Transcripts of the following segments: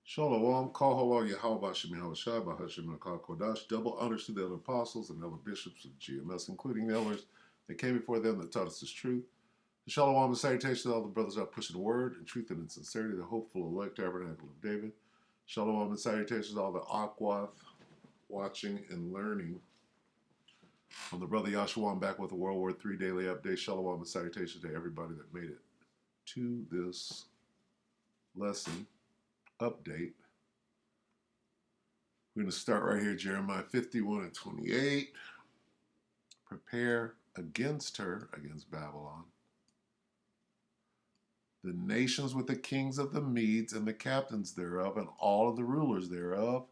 Shalom, Kahalo, Yahweh Shem Yahushua, Bahashim Nakal Kodash, double honors to the other apostles and other bishops of GMS, including the elders that came before them that taught us this truth. And shalom and salutations to all the brothers out pushing the word in truth and in sincerity, the hopeful elect tabernacle of David. Shalom and salutations to all the Akwath watching and learning. I'm the brother Yahshua. I'm back with a World War III daily update. Shalom and salutations to everybody that made it to this lesson update. We're going to start right here, Jeremiah 51 and 28. Prepare against her, against Babylon, the nations with the kings of the Medes and the captains thereof, and all of the rulers thereof,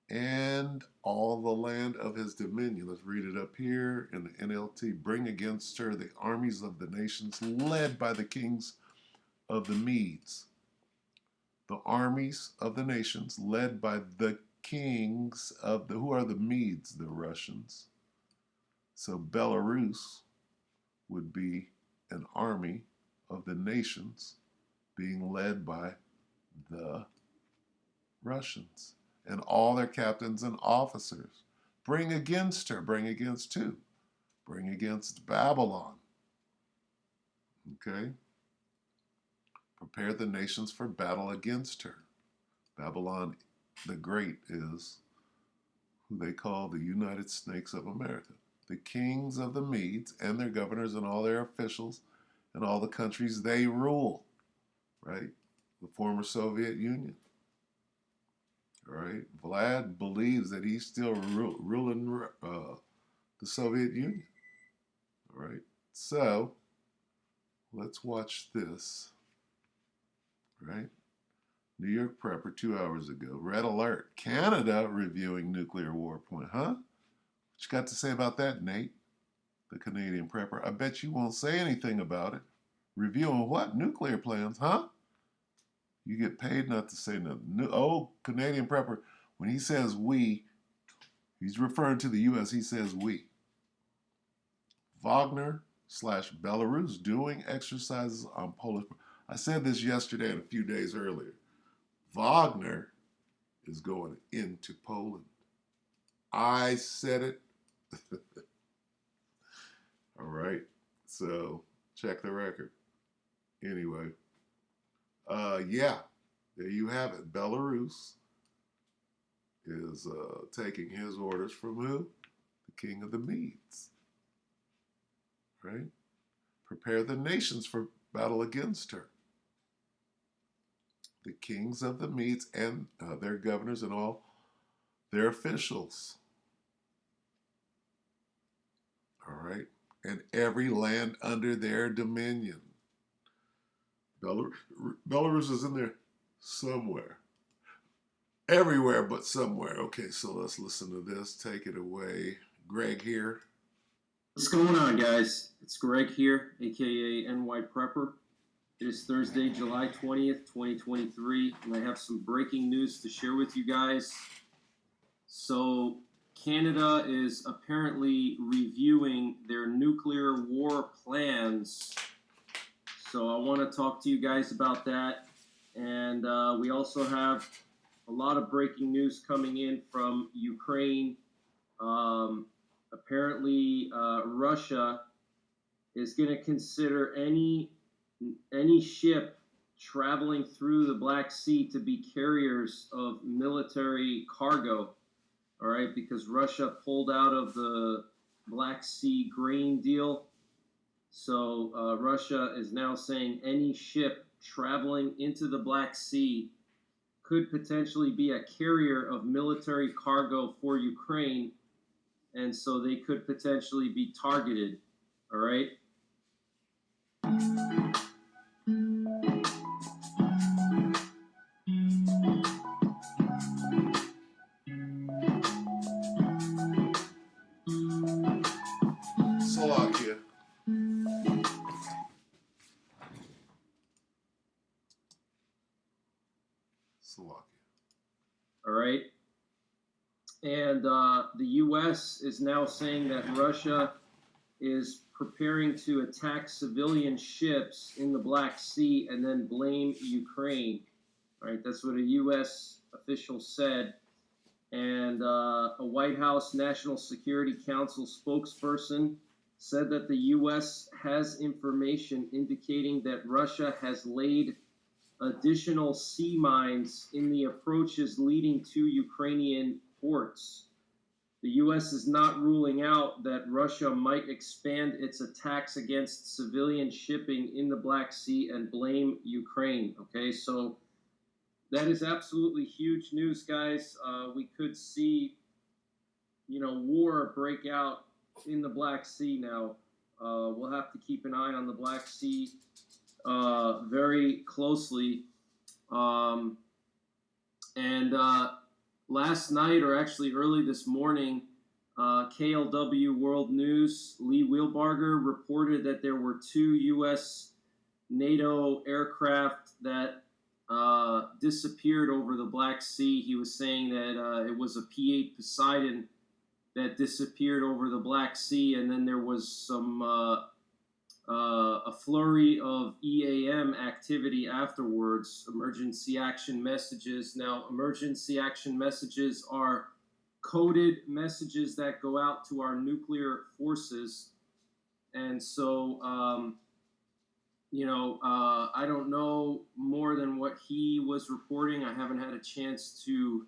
and all the land of his dominion. Let's read it up here in the NLT. Bring against her the armies of the nations led by the kings of the Medes. The armies of the nations led by the kings of the, who are the Medes? The Russians. So Belarus would be an army of the nations being led by the Russians and all their captains and officers. Bring against her. Bring against who? Bring against Babylon. Okay? Prepare the nations for battle against her. Babylon the Great is who they call the United Snakes of America. The kings of the Medes and their governors and all their officials and all the countries they rule, right? The former Soviet Union, all right? Vlad believes that he's still ruling the Soviet Union, all right? So let's watch this, right? New York Prepper 2 hours ago. Red alert. Canada reviewing nuclear war point. Huh? What you got to say about that, Nate? The Canadian Prepper. I bet you won't say anything about it. Reviewing what? Nuclear plans, huh? You get paid not to say nothing. Oh, Canadian Prepper. When he says we, he's referring to the U.S. He says we. Wagner / Belarus doing exercises on Polish. I said this yesterday and a few days earlier. Wagner is going into Poland. I said it. All right. So check the record. Anyway, yeah, there you have it. Belarus is taking his orders from who? The king of the Medes. Right? Prepare the nations for battle against her. The kings of the Medes and their governors and all their officials. All right? And every land under their dominion. Belarus is in there somewhere. Everywhere but somewhere. Okay, so let's listen to this. Take it away. Greg here. What's going on, guys? It's Greg here, aka NY Prepper. It is Thursday, July 20th, 2023, and I have some breaking news to share with you guys. So, Canada is apparently reviewing their nuclear war plans. So, I want to talk to you guys about that. And we also have a lot of breaking news coming in from Ukraine. Apparently, Russia is going to consider any ship traveling through the Black Sea to be carriers of military cargo. All right, because Russia pulled out of the Black Sea grain deal. So Russia is now saying any ship traveling into the Black Sea could potentially be a carrier of military cargo for Ukraine, and so they could potentially be targeted. All right. Slovakia. All right. And the U.S. is now saying that Russia is preparing to attack civilian ships in the Black Sea and then blame Ukraine. Right, that's what a U.S. official said. And a White House National Security Council spokesperson said that the U.S. has information indicating that Russia has laid additional sea mines in the approaches leading to Ukrainian ports. The U.S. is not ruling out that Russia might expand its attacks against civilian shipping in the Black Sea and blame Ukraine. Okay, so that is absolutely huge news, guys. We could see, war break out in the Black Sea now. We'll have to keep an eye on the Black Sea very closely. Um, and last night, or actually early this morning, KLW World News, Lee Wheelbarger reported that there were two U.S. NATO aircraft that disappeared over the Black Sea. He was saying that it was a P-8 Poseidon that disappeared over the Black Sea, and then there was a flurry of EAM activity afterwards, emergency action messages. Now, emergency action messages are coded messages that go out to our nuclear forces. And so, I don't know more than what he was reporting. I haven't had a chance to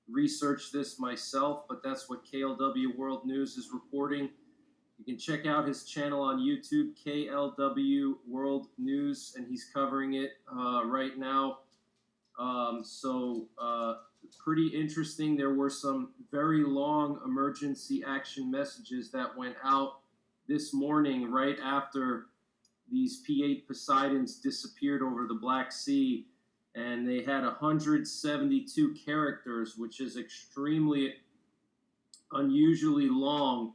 research this myself, but that's what KLW World News is reporting. You can check out his channel on YouTube, KLW World News, and he's covering it right now. Pretty interesting. There were some very long emergency action messages that went out this morning right after these P-8 Poseidons disappeared over the Black Sea, and they had 172 characters, which is extremely unusually long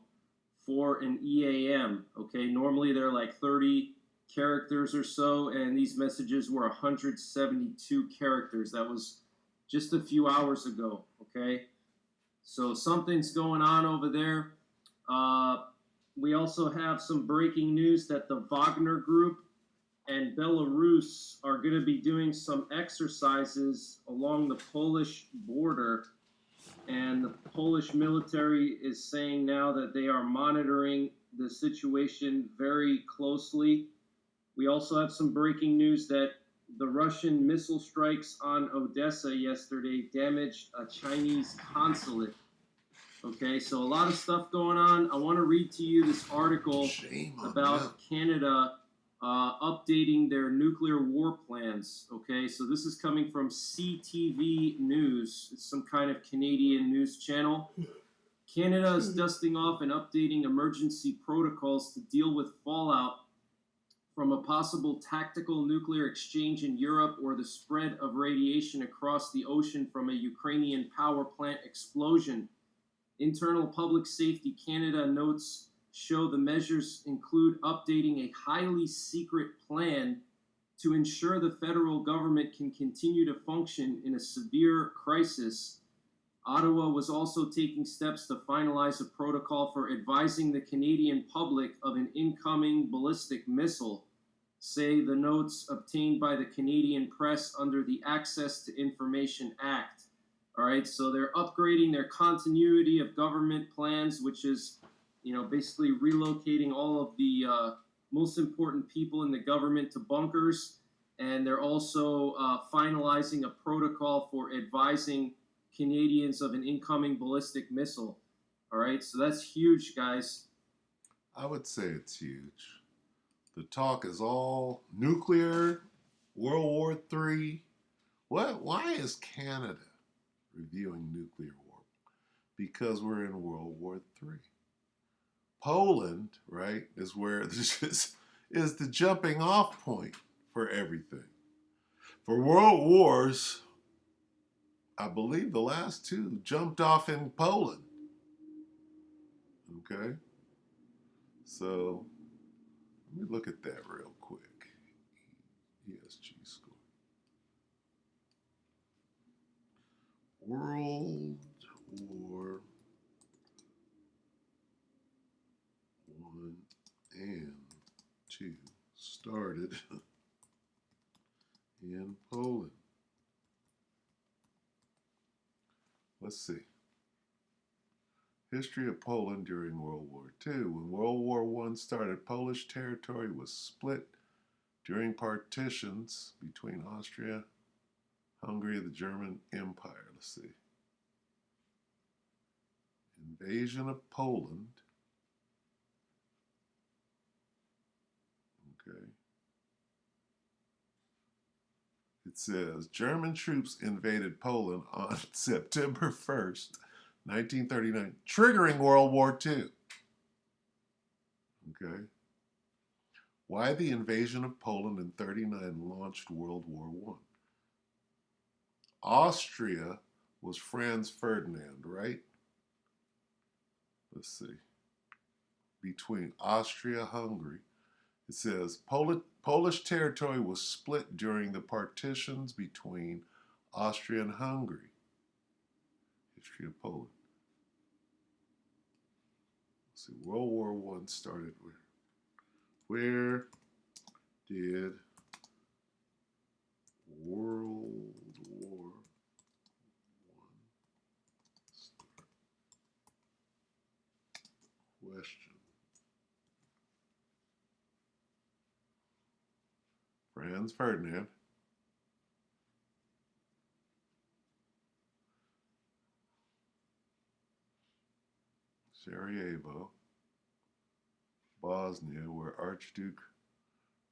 for an EAM. Okay, normally they're like 30 characters or so, and these messages were 172 characters. That was just a few hours ago. Okay, so something's going on over there. We also have some breaking news that the Wagner Group and Belarus are going to be doing some exercises along the Polish border. And the Polish military is saying now that they are monitoring the situation very closely. We also have some breaking news that the Russian missile strikes on Odessa yesterday damaged a Chinese consulate. Okay, so a lot of stuff going on. I want to read to you this article about Canada updating their nuclear war plans. Okay, so this is coming from CTV News. It's some kind of Canadian news channel. Canada is dusting off and updating emergency protocols to deal with fallout from a possible tactical nuclear exchange in Europe or the spread of radiation across the ocean from a Ukrainian power plant explosion. Internal Public Safety Canada notes show the measures include updating a highly secret plan to ensure the federal government can continue to function in a severe crisis. Ottawa was also taking steps to finalize a protocol for advising the Canadian public of an incoming ballistic missile, say the notes obtained by the Canadian press under the Access to Information Act. All right, so they're upgrading their continuity of government plans, which is, basically relocating all of the most important people in the government to bunkers. And they're also finalizing a protocol for advising Canadians of an incoming ballistic missile. All right, so that's huge, guys. I would say it's huge. The talk is all nuclear, World War III. Why is Canada reviewing nuclear war? Because we're in World War III. Poland, right, is where this is the jumping off point for everything. For world wars, I believe the last two jumped off in Poland. Okay? So, let me look at that real quick. ESG score. World War I and II started in Poland. Let's see. History of Poland during World War II. When World War I started, Polish territory was split during partitions between Austria, Hungary, and the German Empire. Let's see. Invasion of Poland. Okay. It says German troops invaded Poland on September 1st, 1939, triggering World War II. Okay. Why the invasion of Poland in 39 launched World War I? Austria was Franz Ferdinand, right? Let's see. Between Austria-Hungary. It says Polish territory was split during the partitions between Austria and Hungary. History of Poland. Let's see. World War I started where? Where did World War I start? Question. Franz Ferdinand. Sarajevo, Bosnia, where Archduke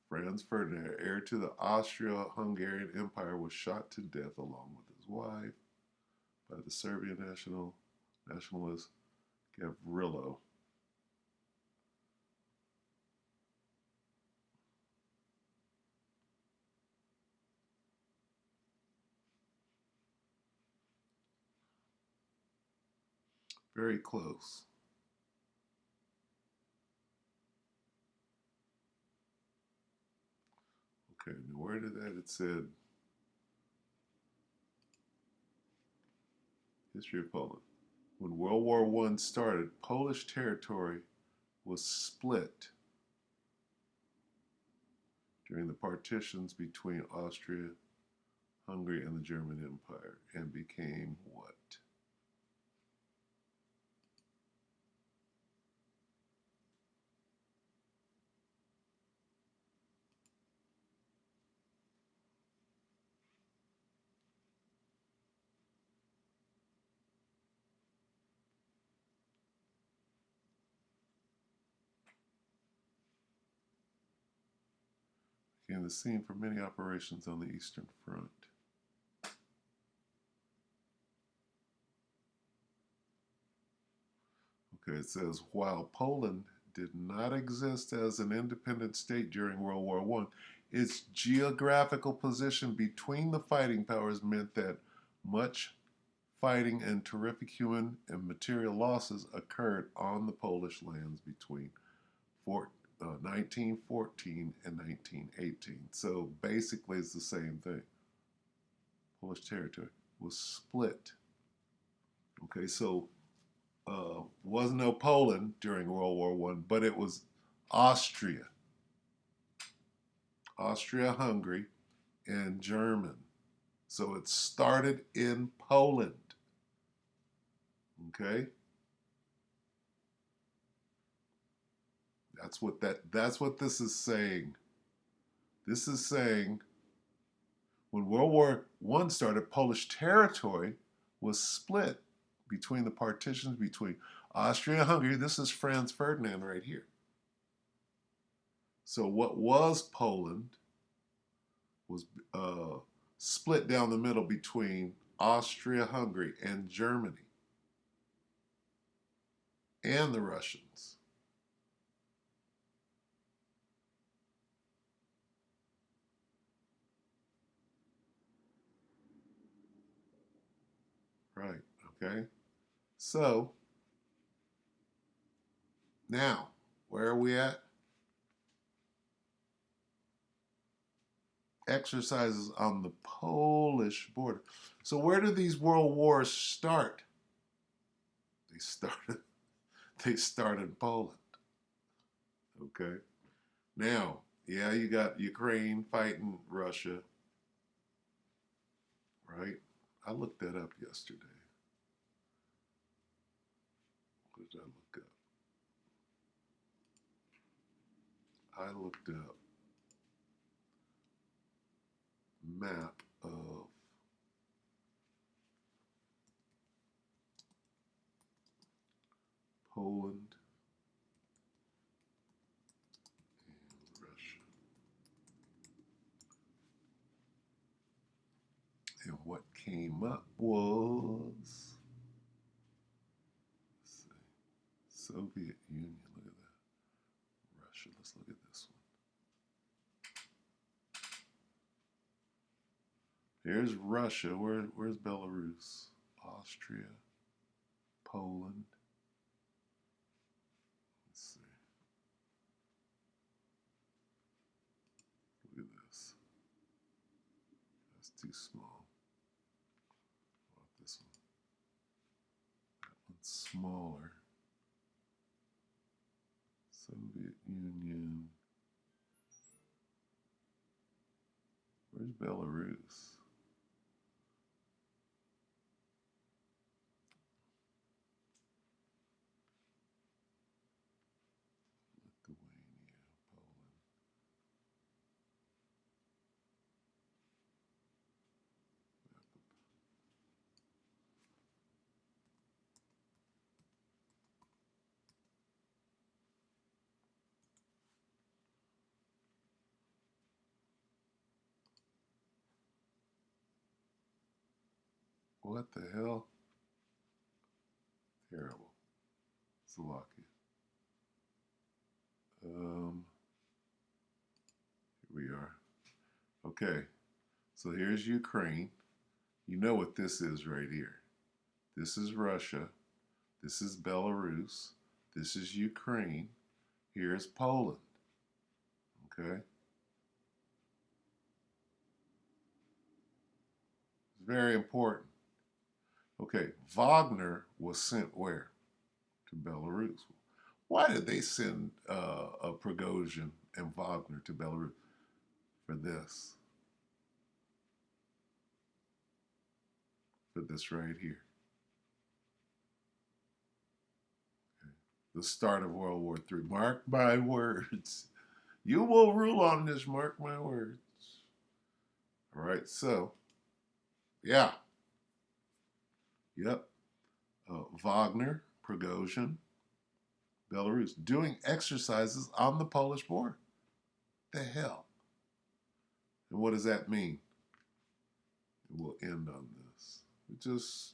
Franz Ferdinand, heir to the Austro-Hungarian Empire, was shot to death along with his wife by the Serbian nationalist Gavrilo. Very close. Okay, now where did that? It said History of Poland. When World War I started, Polish territory was split during the partitions between Austria, Hungary, and the German Empire and became what? Became the scene for many operations on the Eastern Front. Okay, it says while Poland did not exist as an independent state during World War I, its geographical position between the fighting powers meant that much fighting and terrific human and material losses occurred on the Polish lands between 1914 and 1918. So basically, it's the same thing. Polish territory was split. Okay, so wasn't no Poland during World War I, but it was Austria, Austria-Hungary, and German. So it started in Poland. Okay, that's what this is saying. This is saying when World War I started, Polish territory was split between the partitions between Austria and Hungary. This is Franz Ferdinand right here. So what was Poland was split down the middle between Austria-Hungary and Germany and the Russians. Right, okay? So, now, where are we at? Exercises on the Polish border. So where did these world wars start? They started in Poland. Okay. Now, yeah, you got Ukraine fighting Russia, right? I looked that up yesterday. did I looked up map of Poland and Russia. And what came up was, let's see, Soviet Union. Look at that. Russia. Let's look at this one. Here's Russia. Where's Belarus? Austria. Poland. Let's see. Look at this. That's too small. What about this one? That one's smaller. Soviet Union. Where's Belarus? Lithuania, Poland. What the hell? Terrible. Slovakia. Here we are. Okay, so here's Ukraine. You know what this is right here. This is Russia. This is Belarus. This is Ukraine. Here's Poland. Okay? It's very important. Okay, Wagner was sent where? To Belarus. Why did they send a Prigozhin and Wagner to Belarus? For this. For this right here. Okay. The start of World War III. Mark my words. You will rule on this, mark my words. All right, so, yeah. Yep. Wagner, Prigozhin, Belarus, doing exercises on the Polish border. The hell? And what does that mean? We'll end on this. We're just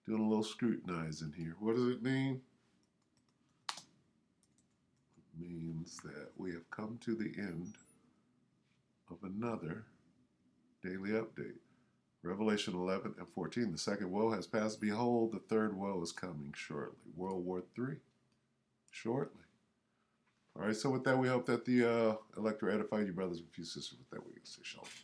doing a little scrutinizing here. What does it mean? It means that we have come to the end of another daily update. Revelation 11 and 14. The second woe has passed. Behold, the third woe is coming shortly. World War III. Shortly. All right, so with that, we hope that the lecture edified you, brothers and few sisters. With that, we can say shalom.